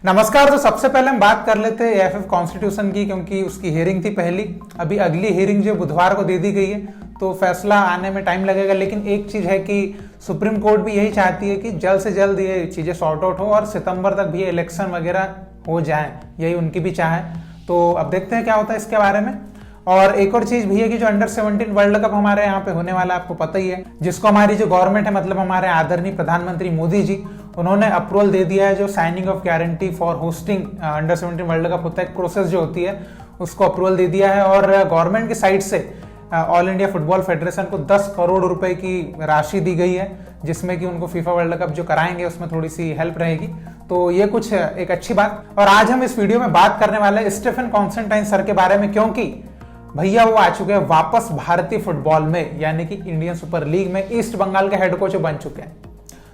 नमस्कार। तो सबसे पहले हम बात कर लेते हैं एएफएफ कॉन्स्टिट्यूशन की, क्योंकि उसकी हियरिंग थी पहली। अभी अगली हियरिंग जो बुधवार को दे दी गई है, तो फैसला आने में टाइम लगेगा। लेकिन एक चीज है कि सुप्रीम कोर्ट भी यही चाहती है कि जल्द से जल्द ये चीजें सॉर्ट आउट हो और सितंबर तक भी इलेक्शन वगैरह हो जाए, यही उनकी भी चाह है। तो अब देखते हैं क्या होता है इसके बारे में। और एक और चीज भी है कि जो अंडर 17 वर्ल्ड कप हमारे यहाँ पे होने वाला है, आपको पता ही है, जिसको हमारी जो गवर्नमेंट है, मतलब हमारे आदरणीय प्रधानमंत्री मोदी जी, उन्होंने अप्रूवल दे दिया है। जो signing off guarantee for hosting under 17 world cup होता है, प्रोसेस जो होती है, उसको अप्रूवल दे दिया है। और गवर्नमेंट की साइड से ऑल इंडिया फुटबॉल फेडरेशन को 10 करोड़ रुपए की राशि दी गई है, जिसमें कि उनको फीफा वर्ल्ड कप जो कराएंगे उसमें थोड़ी सी हेल्प रहेगी। तो ये कुछ एक अच्छी बात। और आज हम इस वीडियो में बात करने वाले हैं स्टीफन कॉन्स्टेंटाइन सर के बारे में, क्योंकि भैया वो आ चुके हैं वापस भारतीय फुटबॉल में, यानी कि इंडियन सुपर लीग में ईस्ट बंगाल के हेड कोच बन चुके हैं।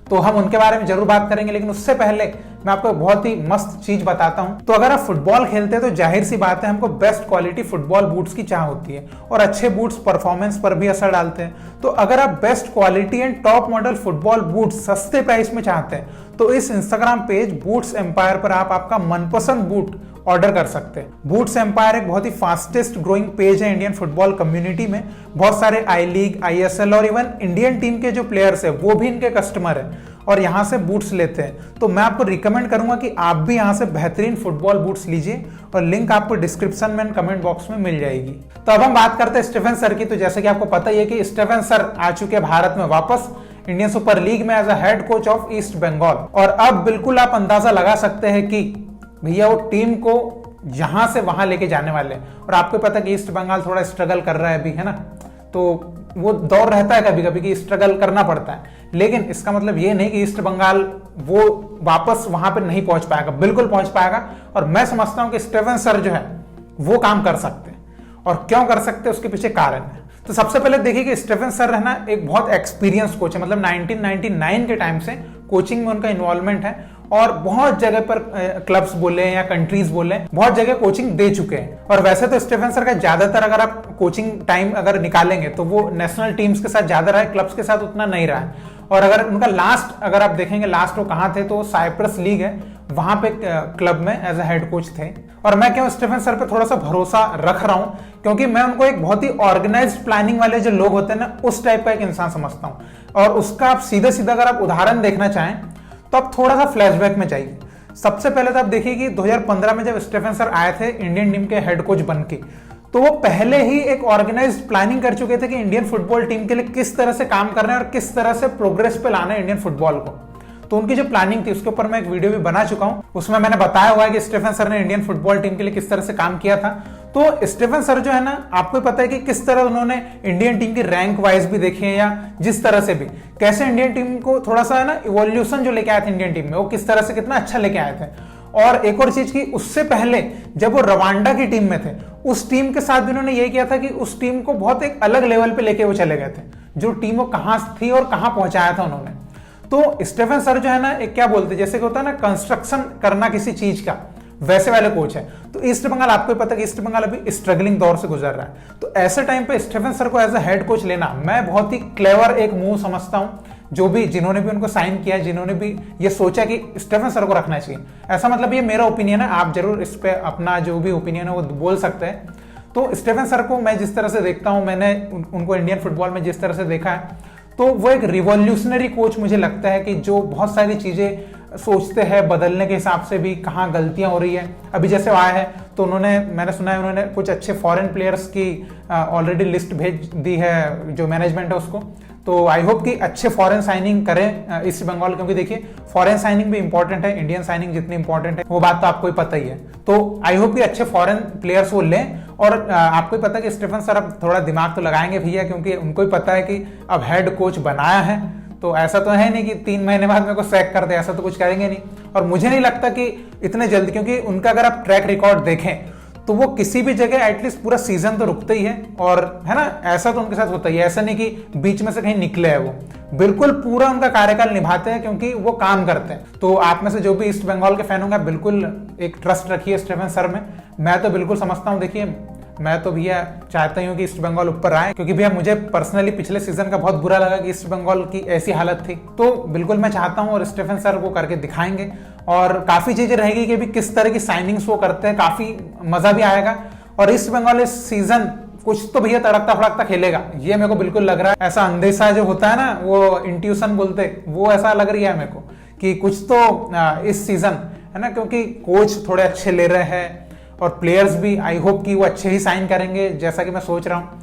तो हम उनके बारे में जरूर बात करेंगे, लेकिन उससे पहले मैं आपको बहुत ही मस्त चीज बताता हूं। तो अगर आप फुटबॉल खेलते हैं तो जाहिर सी बात है, हमको बेस्ट क्वालिटी फुटबॉल बूट्स की चाह होती है, और अच्छे बूट्स परफॉर्मेंस पर भी असर डालते हैं। तो अगर आप best quality and top model football boots सस्ते प्राइस में चाहते हैं, तो इस इंस्टाग्राम पेज बूट्स एम्पायर पर आप आपका मनपसंद बूट ऑर्डर कर सकते हैं। बूट्स एम्पायर एक बहुत ही फास्टेस्ट ग्रोइंग पेज है इंडियन फुटबॉल कम्युनिटी में। बहुत सारे आई लीग, आईएसएल और इवन इंडियन टीम के जो प्लेयर्स है वो भी इनके कस्टमर है और यहाँ से बूट्स लेते हैं। तो मैं आपको रिकमेंड करूंगा कि आप भी यहाँ से बेहतरीन फुटबॉल बूट्स लीजिए, और लिंक आपको डिस्क्रिप्शन में कमेंट बॉक्स में मिल जाएगी। तो अब हम बात करते हैं स्टीफन सर की। तो जैसे कि आपको पता ही है कि स्टीफन सर आ चुके हैं भारत में वापस इंडियन सुपर लीग में as a head coach of East Bengal. और अब बिल्कुल आप अंदाजा लगा सकते हैं कि भैया वो टीम को यहां से वहां लेके जाने वाले हैं। और आपको पता है कि ईस्ट बंगाल थोड़ा स्ट्रगल कर रहा है अभी, है ना। तो वो दौर रहता है कभी कभी कि स्ट्रगल करना पड़ता है, लेकिन इसका मतलब ये नहीं कि ईस्ट बंगाल वो वापस वहां पर नहीं पहुंच पाएगा, बिल्कुल पहुंच पाएगा। और मैं समझता हूं कि स्टीफन सर जो है वो काम कर सकते हैं, और क्यों कर सकते हैं उसके पीछे कारण है। तो सबसे पहले देखिए कि स्टीफन सर है ना एक बहुत एक्सपीरियंस कोच है, मतलब 1999 के टाइम से कोचिंग में उनका इन्वॉल्वमेंट है, और बहुत जगह पर क्लब्स बोले या कंट्रीज बोले, बहुत जगह कोचिंग दे चुके हैं। और वैसे तो स्टीफन सर का ज्यादातर अगर आप कोचिंग टाइम अगर निकालेंगे तो वो नेशनल टीम्स के साथ ज्यादा रहा है, क्लब्स के साथ उतना नहीं रहा है। और अगर उनका लास्ट अगर आप देखेंगे लास्ट वो कहाँ थे, तो साइप्रस लीग है, वहां पे क्लब में एज अ हेड कोच थे। और मैं क्यों स्टीफन सर पे थोड़ा सा भरोसा रख रहा हूं, क्योंकि मैं उनको एक बहुत ही ऑर्गेनाइज्ड प्लानिंग वाले जो लोग होते हैं ना, उस टाइप का एक इंसान समझता हूं। और उसका आप सीधे सीधा अगर आप उदाहरण देखना चाहें तो आप थोड़ा सा फ्लैशबैक में जाइए। सबसे पहले तो आप देखिए कि 2015 में जब स्टीफन सर आए थे इंडियन टीम के हेड कोच बनके, तो वो पहले ही एक ऑर्गेनाइज्ड प्लानिंग कर चुके थे कि इंडियन फुटबॉल टीम के लिए किस तरह से काम करना है और किस तरह से प्रोग्रेस पे लाना है इंडियन फुटबॉल को। तो उनकी जो प्लानिंग थी उसके ऊपर मैं एक वीडियो भी बना चुका हूं, उसमें मैंने बताया हुआ है कि स्टीफन सर ने इंडियन फुटबॉल टीम के लिए किस तरह से काम किया था। तो स्टीफन सर जो है ना, आपको पता है कि किस तरह उन्होंने इंडियन टीम की रैंक वाइज भी देखी है, या जिस तरह से भी कैसे इंडियन टीम को थोड़ा सा है ना इवोल्यूशन जो लेके आए थे इंडियन टीम में, वो किस तरह से कितना अच्छा लेके आए थे। और एक और चीज की, उससे पहले जब वो रवांडा की टीम में थे, उस टीम के साथ भी उन्होंने ये किया था कि उस टीम को बहुत एक अलग लेवल पे लेके वो चले गए थे, जो टीम वो कहां थी और कहां पहुंचाया था उन्होंने। तो स्टीफन सर जो है ना, एक क्या बोलते हैं, जैसे कि होता है ना कंस्ट्रक्शन करना किसी चीज का, वैसे वाले कोच है। तो ईस्ट बंगाल, आपको पता है कि ईस्ट बंगाल अभी स्ट्रगलिंग दौर से गुजर रहा है। तो ऐसे टाइम पे स्टीफन सर को एज अ हेड कोच लेना मैं बहुत ही क्लेवर एक मूव समझता हूं। जो भी जिन्होंने भी उनको साइन किया, जिन्होंने भी ये सोचा कि स्टीफन सर को रखना चाहिए, ऐसा मतलब ये मेरा ओपिनियन है, आप जरूर इस पे अपना जो भी ओपिनियन है वो बोल सकते हैं। तो स्टीफन सर को मैं जिस तरह से देखता हूं, मैंने उनको इंडियन फुटबॉल में जिस तरह से देखा है, तो वो एक रिवॉल्यूशनरी कोच मुझे लगता है कि जो बहुत सारी चीजें सोचते हैं बदलने के हिसाब से भी, कहाँ गलतियां हो रही है। अभी जैसे आया है तो उन्होंने, मैंने सुना है उन्होंने कुछ अच्छे फॉरेन प्लेयर्स की ऑलरेडी लिस्ट भेज दी है जो मैनेजमेंट है उसको। तो आई होप कि अच्छे फॉरेन साइनिंग करें ईस्ट बंगाल, क्योंकि देखिए फॉरेन साइनिंग भी इंपॉर्टेंट है, इंडियन साइनिंग जितनी इंपॉर्टेंट है वो बात तो आपको ही पता ही है। तो आई होप कि अच्छे फॉरेन प्लेयर्स वो लें। और आपको ही पता है कि स्टीफन सर अब थोड़ा दिमाग तो लगाएंगे भैया, क्योंकि उनको ही पता है कि अब हेड कोच बनाया है, तो ऐसा तो है नहीं कि 3 महीने बाद मेरे को सैक कर दे, ऐसा तो कुछ करेंगे नहीं। और मुझे नहीं लगता कि इतने जल्दी, क्योंकि उनका अगर आप ट्रैक रिकॉर्ड देखें तो वो किसी भी जगह एटलीस्ट पूरा सीजन तो रुकते ही है, और है ना, ऐसा तो उनके साथ होता ही है। ऐसा नहीं कि बीच में से कहीं निकले है, वो बिल्कुल पूरा उनका कार्यकाल निभाते हैं, क्योंकि वो काम करते हैं। तो आप में से जो भी ईस्ट बंगाल के फैन होंगे, बिल्कुल एक ट्रस्ट रखिए स्टीफन सर में। मैं तो बिल्कुल समझता हूँ, देखिए मैं तो भैया चाहता हूँ कि ईस्ट बंगाल ऊपर आए, क्योंकि भैया मुझे पर्सनली पिछले सीजन का बहुत बुरा लगा कि ईस्ट बंगाल की ऐसी हालत थी। तो बिल्कुल मैं चाहता हूँ और स्टीफन सर वो करके दिखाएंगे, और काफी चीजें रहेगी कि भी किस तरह की साइनिंग्स वो करते हैं, काफी मजा भी आएगा। और ईस्ट बंगाल इस सीजन कुछ तो भैया तड़कता फड़कता खेलेगा, ये मेरे को बिल्कुल लग रहा है। ऐसा अंदेशा जो होता है ना, वो इंट्यूशन बोलते, वो ऐसा लग रही है मेरे को कि कुछ तो इस सीजन है ना, क्योंकि कोच थोड़े अच्छे ले रहे हैं और प्लेयर्स भी आई होप कि वो अच्छे ही साइन करेंगे जैसा कि मैं सोच रहा हूँ।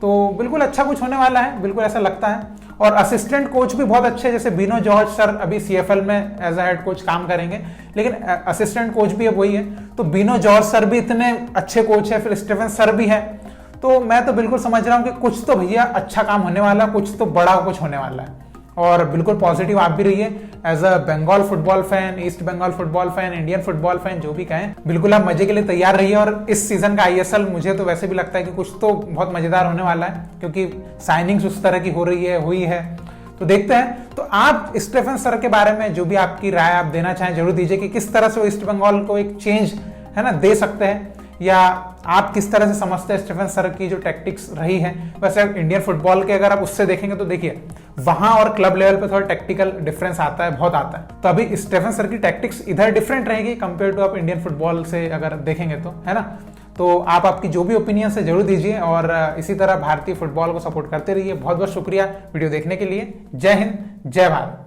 तो बिल्कुल अच्छा कुछ होने वाला है, बिल्कुल ऐसा लगता है। और असिस्टेंट कोच भी बहुत अच्छे, जैसे बिनो जॉर्ज सर अभी सीएफएल में एज अ हेड कोच काम करेंगे, लेकिन असिस्टेंट कोच भी अब वही है। तो बिनो जॉर्ज सर भी इतने अच्छे कोच है, फिर स्टीफन सर भी है। तो मैं तो बिल्कुल समझ रहा हूँ कि कुछ तो भैया अच्छा काम होने वाला, कुछ तो बड़ा कुछ होने वाला है। और बिल्कुल पॉजिटिव आप भी रहिए as a Bengal football fan, east Bengal football fan, Indian football fan, जो भी कहें, बिल्कुल आप मजे के लिए तैयार रहिए। और इस सीजन का आईएसएल मुझे तो वैसे भी लगता है कि कुछ तो बहुत मजेदार होने वाला है, क्योंकि साइनिंग्स उस तरह की हो रही है, हुई है। तो देखते हैं। तो आप स्टीफन सर के बारे में जो भी आपकी राय आप देना चाहें जरूर दीजिए, कि किस तरह से वो ईस्ट बंगाल को एक चेंज है ना दे सकते हैं, या आप किस तरह से समझते हैं स्टीफन सर की जो टैक्टिक्स रही है। वैसे इंडियन फुटबॉल के अगर आप उससे देखेंगे तो देखिए वहां और क्लब लेवल पे थोड़ा टेक्टिकल डिफरेंस आता है, बहुत आता है। तो अभी स्टीफन सर की टैक्टिक्स इधर डिफरेंट रहेगी कंपेयर टू आप इंडियन फुटबॉल से अगर देखेंगे तो, है ना। तो आप आपकी जो भी ओपिनियन है जरूर दीजिए, और इसी तरह भारतीय फुटबॉल को सपोर्ट करते रहिए। बहुत बहुत शुक्रिया वीडियो देखने के लिए। जय हिंद, जय भारत।